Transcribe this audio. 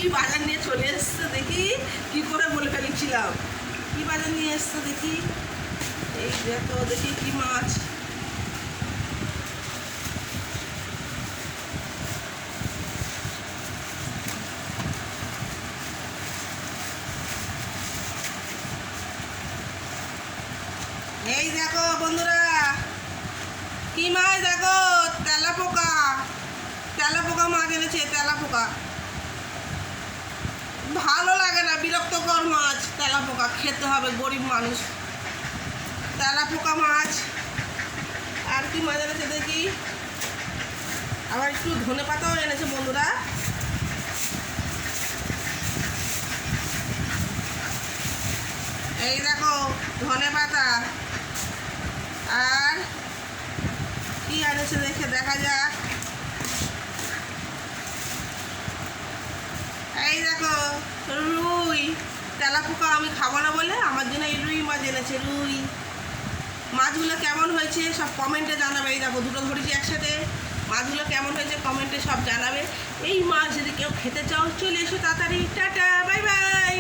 কি বাজার নিয়ে চলে এসছে দেখি, কি করে বলে ফেলেছিলাম। কি বাজার নিয়ে এসছে দেখি, এই দেখো দেখি কি মাছ। এই দেখো বন্ধুরা, কি মাছ দেখো, তেলাপোকা। তেলাপোকা মাছ এনেছে, তেলাপোকা। ভালো লাগে না, বিরক্তকর মাছ তেলাপোকা, খেতে হবে গরিব মানুষ। তেলাপোকা মাছ। আর কি মাছ এনেছে দেখি, আবার একটু ধনে পাতাও এনেছে বন্ধুরা। এই দেখো ধনে পাতা। আর কি এনেছে দেখে দেখা যাক। এই দেখো রুই। তেলাপোকা আমি খাবো না বলে আমার জন্য এই রুই মাছ এনেছে, রুই। মাছগুলো কেমন হয়েছে সব কমেন্টে জানাবে। এই দেখো দুটো ধরেছি একসাথে। মাছগুলো কেমন হয়েছে কমেন্টে সব জানাবে। এই মাছ যদি কেউ খেতে চাও চলে এসো তাড়াতাড়ি। Tata, bye bye.